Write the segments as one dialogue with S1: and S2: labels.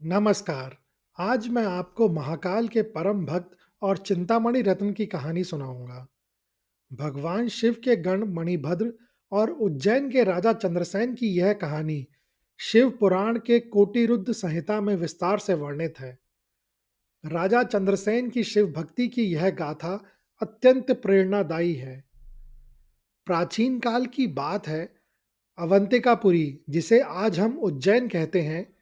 S1: नमस्कार। आज मैं आपको महाकाल के परम भक्त और चिंतामणि रत्न की कहानी सुनाऊंगा। भगवान शिव के गण मणिभद्र और उज्जैन के राजा चंद्रसेन की यह कहानी शिव पुराण के कोटिरुद्ध संहिता में विस्तार से वर्णित है। राजा चंद्रसेन की शिव भक्ति की यह गाथा अत्यंत प्रेरणादायी है। प्राचीन काल की बात है, अवंतिकापुरी, जिसे आज हम उज्जैन कहते हैं,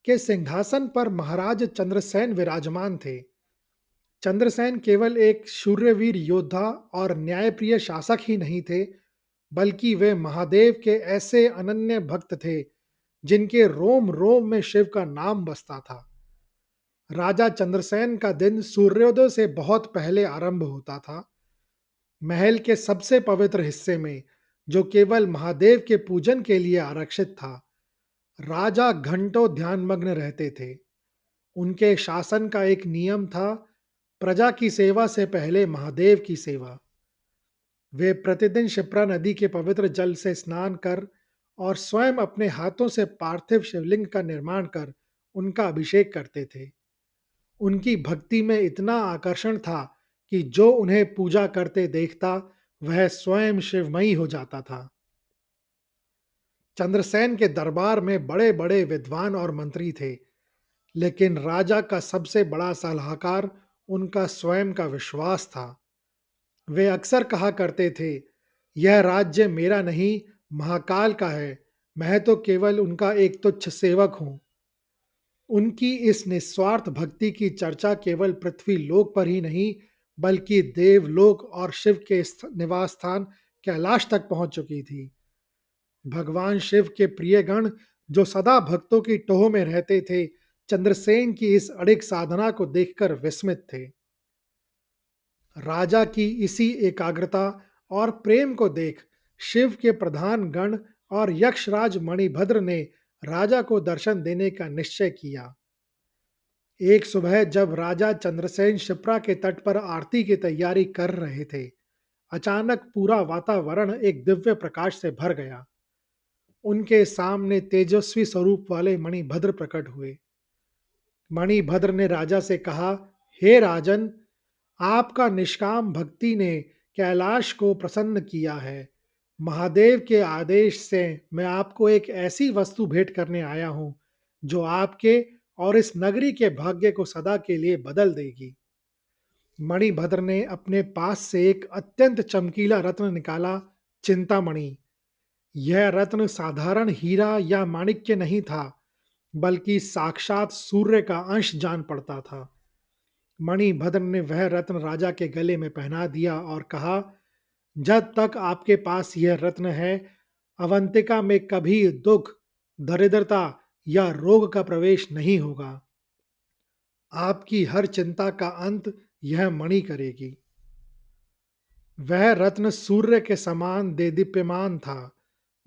S1: के सिंहासन पर महाराज चंद्रसेन विराजमान थे। चंद्रसेन केवल एक शूरवीर योद्धा और न्यायप्रिय शासक ही नहीं थे, बल्कि वे महादेव के ऐसे अनन्य भक्त थे जिनके रोम रोम में शिव का नाम बसता था। राजा चंद्रसेन का दिन सूर्योदय से बहुत पहले आरंभ होता था। महल के सबसे पवित्र हिस्से में, जो केवल महादेव के पूजन के लिए आरक्षित था, राजा घंटों ध्यानमग्न रहते थे। उनके शासन का एक नियम था, प्रजा की सेवा से पहले महादेव की सेवा। वे प्रतिदिन क्षिप्रा नदी के पवित्र जल से स्नान कर और स्वयं अपने हाथों से पार्थिव शिवलिंग का निर्माण कर उनका अभिषेक करते थे। उनकी भक्ति में इतना आकर्षण था कि जो उन्हें पूजा करते देखता, वह स्वयं शिवमयी हो जाता था। चंद्रसेन के दरबार में बड़े बड़े विद्वान और मंत्री थे, लेकिन राजा का सबसे बड़ा सलाहकार उनका स्वयं का विश्वास था। वे अक्सर कहा करते थे, यह राज्य मेरा नहीं, महाकाल का है। मैं तो केवल उनका एक तुच्छ सेवक हूं। उनकी इस निस्वार्थ भक्ति की चर्चा केवल पृथ्वी लोक पर ही नहीं, बल्कि देवलोक और शिव के निवास स्थान कैलाश तक पहुंच चुकी थी। भगवान शिव के प्रिय गण, जो सदा भक्तों की टोह में रहते थे, चंद्रसेन की इस अड़िग साधना को देखकर विस्मित थे। राजा की इसी एकाग्रता और प्रेम को देख शिव के प्रधान गण और यक्षराज मणिभद्र ने राजा को दर्शन देने का निश्चय किया। एक सुबह जब राजा चंद्रसेन शिप्रा के तट पर आरती की तैयारी कर रहे थे, अचानक पूरा वातावरण एक दिव्य प्रकाश से भर गया। उनके सामने तेजस्वी स्वरूप वाले मणिभद्र प्रकट हुए। मणिभद्र ने राजा से कहा, हे राजन, आपका निष्काम भक्ति ने कैलाश को प्रसन्न किया है। महादेव के आदेश से मैं आपको एक ऐसी वस्तु भेंट करने आया हूं, जो आपके और इस नगरी के भाग्य को सदा के लिए बदल देगी। मणिभद्र ने अपने पास से एक अत्यंत चमकीला रत्न निकाला, चिंतामणि। यह रत्न साधारण हीरा या माणिक्य नहीं था, बल्कि साक्षात सूर्य का अंश जान पड़ता था। मणिभद्र ने वह रत्न राजा के गले में पहना दिया और कहा, जब तक आपके पास यह रत्न है, अवंतिका में कभी दुख, दरिद्रता या रोग का प्रवेश नहीं होगा। आपकी हर चिंता का अंत यह मणि करेगी। वह रत्न सूर्य के समान देदीप्यमान था।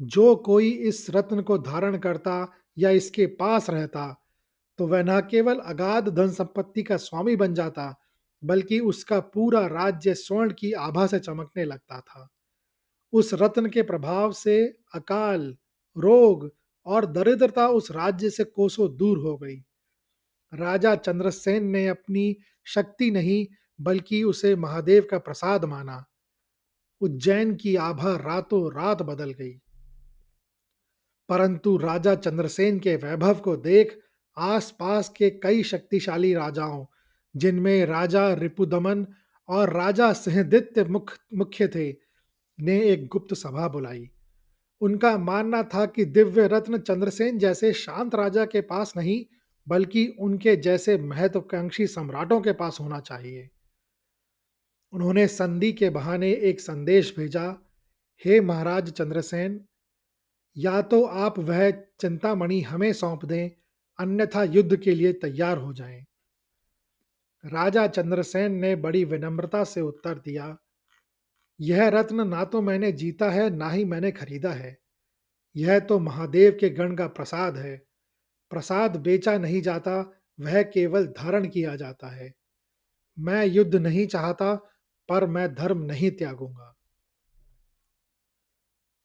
S1: जो कोई इस रत्न को धारण करता या इसके पास रहता, तो वह न केवल अगाध धन संपत्ति का स्वामी बन जाता, बल्कि उसका पूरा राज्य स्वर्ण की आभा से चमकने लगता था। उस रत्न के प्रभाव से अकाल, रोग और दरिद्रता उस राज्य से कोसों दूर हो गई। राजा चंद्रसेन ने अपनी शक्ति नहीं, बल्कि उसे महादेव का प्रसाद माना। उज्जैन की आभा रातों रात बदल गई। परंतु राजा चंद्रसेन के वैभव को देख आसपास के कई शक्तिशाली राजाओं, जिनमें राजा रिपुदमन और राजा सिंहदित्य मुख्य थे, ने एक गुप्त सभा बुलाई। उनका मानना था कि दिव्य रत्न चंद्रसेन जैसे शांत राजा के पास नहीं, बल्कि उनके जैसे महत्वाकांक्षी सम्राटों के पास होना चाहिए। उन्होंने संधि के बहाने एक संदेश भेजा, हे महाराज चंद्रसेन, या तो आप वह चिंतामणि हमें सौंप दें, अन्यथा युद्ध के लिए तैयार हो जाएं। राजा चंद्रसेन ने बड़ी विनम्रता से उत्तर दिया, यह रत्न ना तो मैंने जीता है, ना ही मैंने खरीदा है। यह तो महादेव के गण का प्रसाद है। प्रसाद बेचा नहीं जाता, वह केवल धारण किया जाता है। मैं युद्ध नहीं चाहता, पर मैं धर्म नहीं त्यागूंगा।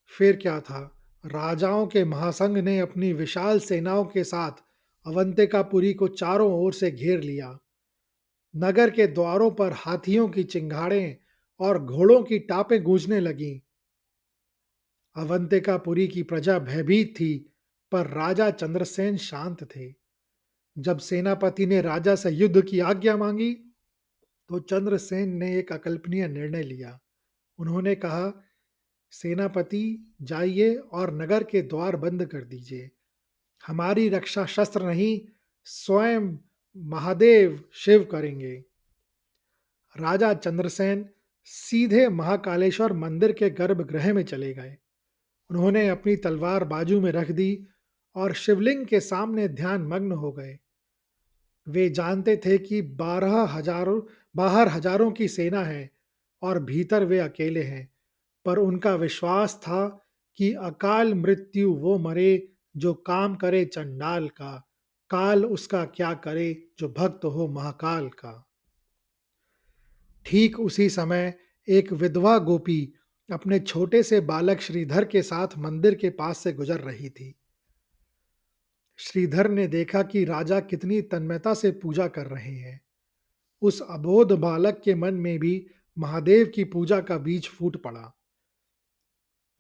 S1: फिर क्या था, राजाओं के महासंघ ने अपनी विशाल सेनाओं के साथ अवंतिकापुरी को चारों ओर से घेर लिया। नगर के द्वारों पर हाथियों की चिंगाड़ें और घोड़ों की टापें गूंजने लगीं। अवंतिकापुरी की प्रजा भयभीत थी, पर राजा चंद्रसेन शांत थे। जब सेनापति ने राजा से युद्ध की आज्ञा मांगी, तो चंद्रसेन ने एक अकल्पनीय निर्णय लिया। उन्होंने कहा, सेनापति, जाइए और नगर के द्वार बंद कर दीजिए। हमारी रक्षा शस्त्र नहीं, स्वयं महादेव शिव करेंगे। राजा चंद्रसेन सीधे महाकालेश्वर मंदिर के गर्भगृह में चले गए। उन्होंने अपनी तलवार बाजू में रख दी और शिवलिंग के सामने ध्यान मग्न हो गए। वे जानते थे कि बाहर हजारों की सेना है और भीतर वे अकेले हैं, पर उनका विश्वास था कि अकाल मृत्यु वो मरे जो काम करे चंडाल का, काल उसका क्या करे जो भक्त हो महाकाल का। ठीक उसी समय एक विधवा गोपी अपने छोटे से बालक श्रीधर के साथ मंदिर के पास से गुजर रही थी। श्रीधर ने देखा कि राजा कितनी तन्मयता से पूजा कर रहे हैं। उस अबोध बालक के मन में भी महादेव की पूजा का बीज फूट पड़ा।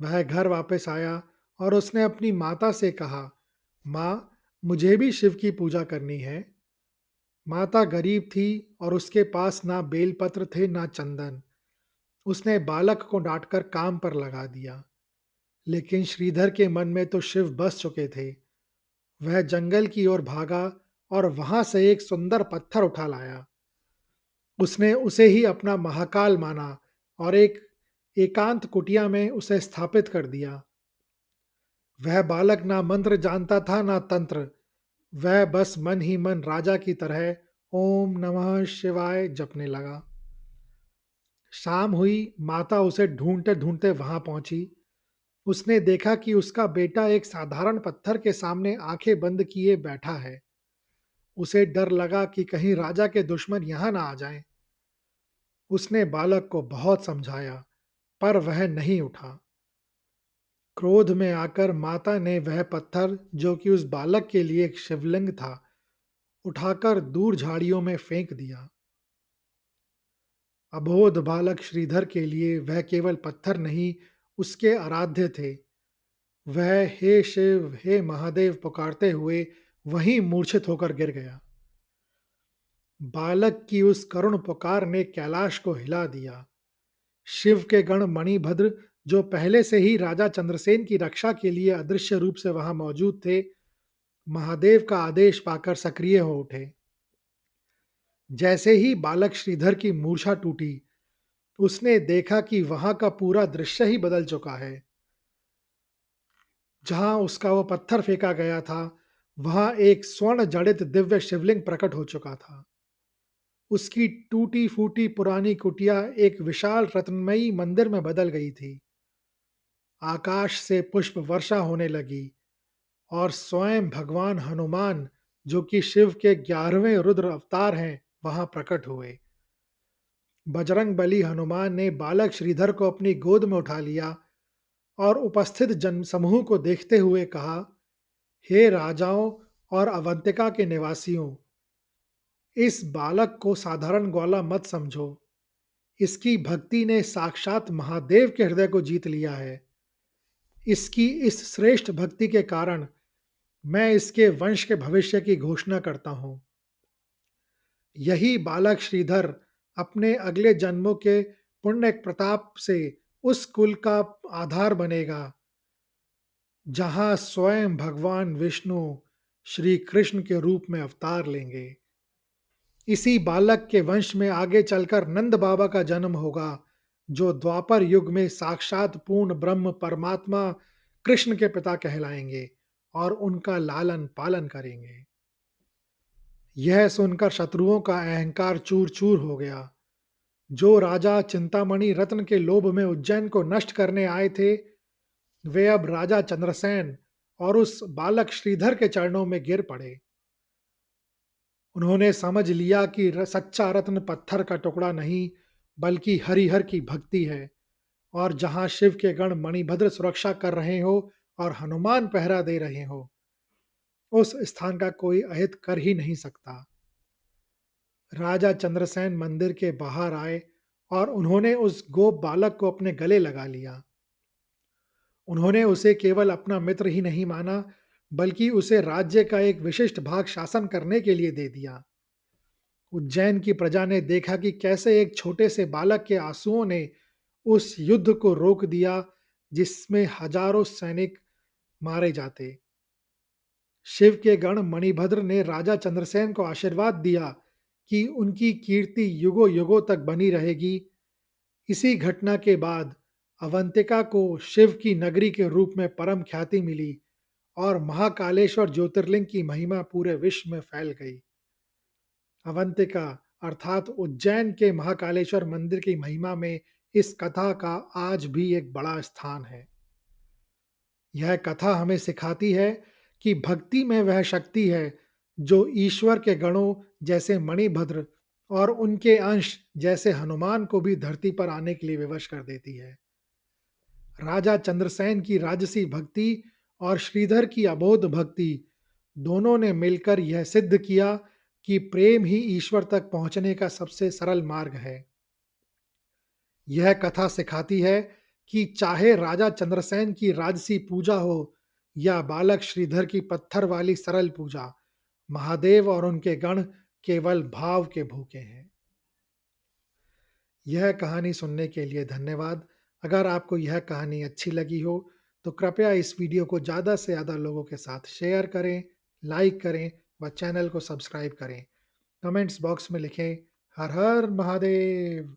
S1: वह घर वापस आया और उसने अपनी माता से कहा, माँ, मुझे भी शिव की पूजा करनी है। माता गरीब थी और उसके पास ना बेलपत्र थे ना चंदन। उसने बालक को डांटकर काम पर लगा दिया। लेकिन श्रीधर के मन में तो शिव बस चुके थे। वह जंगल की ओर भागा और वहां से एक सुंदर पत्थर उठा लाया। उसने उसे ही अपना महाकाल माना और एक एकांत कुटिया में उसे स्थापित कर दिया। वह बालक ना मंत्र जानता था ना तंत्र। वह बस मन ही मन राजा की तरह ओम नमः शिवाय जपने लगा। शाम हुई, माता उसे ढूंढते ढूंढते वहां पहुंची। उसने देखा कि उसका बेटा एक साधारण पत्थर के सामने आंखें बंद किए बैठा है। उसे डर लगा कि कहीं राजा के दुश्मन यहां ना आ जाएं। उसने बालक को बहुत समझाया, पर वह नहीं उठा। क्रोध में आकर माता ने वह पत्थर, जो कि उस बालक के लिए एक शिवलिंग था, उठाकर दूर झाड़ियों में फेंक दिया। अबोध बालक श्रीधर के लिए वह केवल पत्थर नहीं, उसके आराध्य थे। वह हे शिव, हे महादेव पुकारते हुए वहीं मूर्छित होकर गिर गया। बालक की उस करुण पुकार ने कैलाश को हिला दिया। शिव के गण मणिभद्र, जो पहले से ही राजा चंद्रसेन की रक्षा के लिए अदृश्य रूप से वहां मौजूद थे, महादेव का आदेश पाकर सक्रिय हो उठे। जैसे ही बालक श्रीधर की मूर्छा टूटी, उसने देखा कि वहां का पूरा दृश्य ही बदल चुका है। जहां उसका वो पत्थर फेंका गया था, वहां एक स्वर्ण जड़ित दिव्य शिवलिंग प्रकट हो चुका था। उसकी टूटी फूटी पुरानी कुटिया एक विशाल रत्नमयी मंदिर में बदल गई थी। आकाश से पुष्प वर्षा होने लगी और स्वयं भगवान हनुमान, जो कि शिव के 11वें रुद्र अवतार हैं, वहां प्रकट हुए। बजरंग बली हनुमान ने बालक श्रीधर को अपनी गोद में उठा लिया और उपस्थित जन समूह को देखते हुए कहा, हे राजाओं और अवंतिका के निवासियों, इस बालक को साधारण ग्वाला मत समझो। इसकी भक्ति ने साक्षात महादेव के हृदय को जीत लिया है। इसकी इस श्रेष्ठ भक्ति के कारण मैं इसके वंश के भविष्य की घोषणा करता हूं। यही बालक श्रीधर अपने अगले जन्मों के पुण्य प्रताप से उस कुल का आधार बनेगा, जहां स्वयं भगवान विष्णु श्री कृष्ण के रूप में अवतार लेंगे। इसी बालक के वंश में आगे चलकर नंद बाबा का जन्म होगा, जो द्वापर युग में साक्षात पूर्ण ब्रह्म परमात्मा कृष्ण के पिता कहलाएंगे और उनका लालन पालन करेंगे। यह सुनकर शत्रुओं का अहंकार चूर चूर हो गया। जो राजा चिंतामणि रत्न के लोभ में उज्जैन को नष्ट करने आए थे, वे अब राजा चंद्रसेन और उस बालक श्रीधर के चरणों में गिर पड़े। उन्होंने समझ लिया कि सच्चा रत्न पत्थर का टुकड़ा नहीं, बल्कि हरिहर की भक्ति है। और जहां शिव के गण मणिभद्र सुरक्षा कर रहे हो और हनुमान पहरा दे रहे हो, उस स्थान का कोई अहित कर ही नहीं सकता। राजा चंद्रसेन मंदिर के बाहर आए और उन्होंने उस गोप बालक को अपने गले लगा लिया। उन्होंने उसे केवल अपना मित्र ही नहीं माना, बल्कि उसे राज्य का एक विशिष्ट भाग शासन करने के लिए दे दिया। उज्जैन की प्रजा ने देखा कि कैसे एक छोटे से बालक के आंसुओं ने उस युद्ध को रोक दिया जिसमें हजारों सैनिक मारे जाते। शिव के गण मणिभद्र ने राजा चंद्रसेन को आशीर्वाद दिया कि उनकी कीर्ति युगों युगों तक बनी रहेगी। इसी घटना के बाद अवंतिका को शिव की नगरी के रूप में परम ख्याति मिली और महाकालेश्वर ज्योतिर्लिंग की महिमा पूरे विश्व में फैल गई। अवंतिका अर्थात उज्जैन के महाकालेश्वर मंदिर की महिमा में इस कथा का आज भी एक बड़ा स्थान है। यह कथा हमें सिखाती है कि भक्ति में वह शक्ति है जो ईश्वर के गणों जैसे मणिभद्र और उनके अंश जैसे हनुमान को भी धरती पर आने के लिए विवश कर देती है। राजा चंद्रसेन की राजसी भक्ति और श्रीधर की अबोध भक्ति दोनों ने मिलकर यह सिद्ध किया कि प्रेम ही ईश्वर तक पहुंचने का सबसे सरल मार्ग है। यह कथा सिखाती है कि चाहे राजा चंद्रसेन की राजसी पूजा हो या बालक श्रीधर की पत्थर वाली सरल पूजा, महादेव और उनके गण केवल भाव के भूखे हैं। यह कहानी सुनने के लिए धन्यवाद। अगर आपको यह कहानी अच्छी लगी हो तो कृपया इस वीडियो को ज़्यादा से ज़्यादा लोगों के साथ शेयर करें, लाइक करें व चैनल को सब्सक्राइब करें। कमेंट्स बॉक्स में लिखें हर हर महादेव।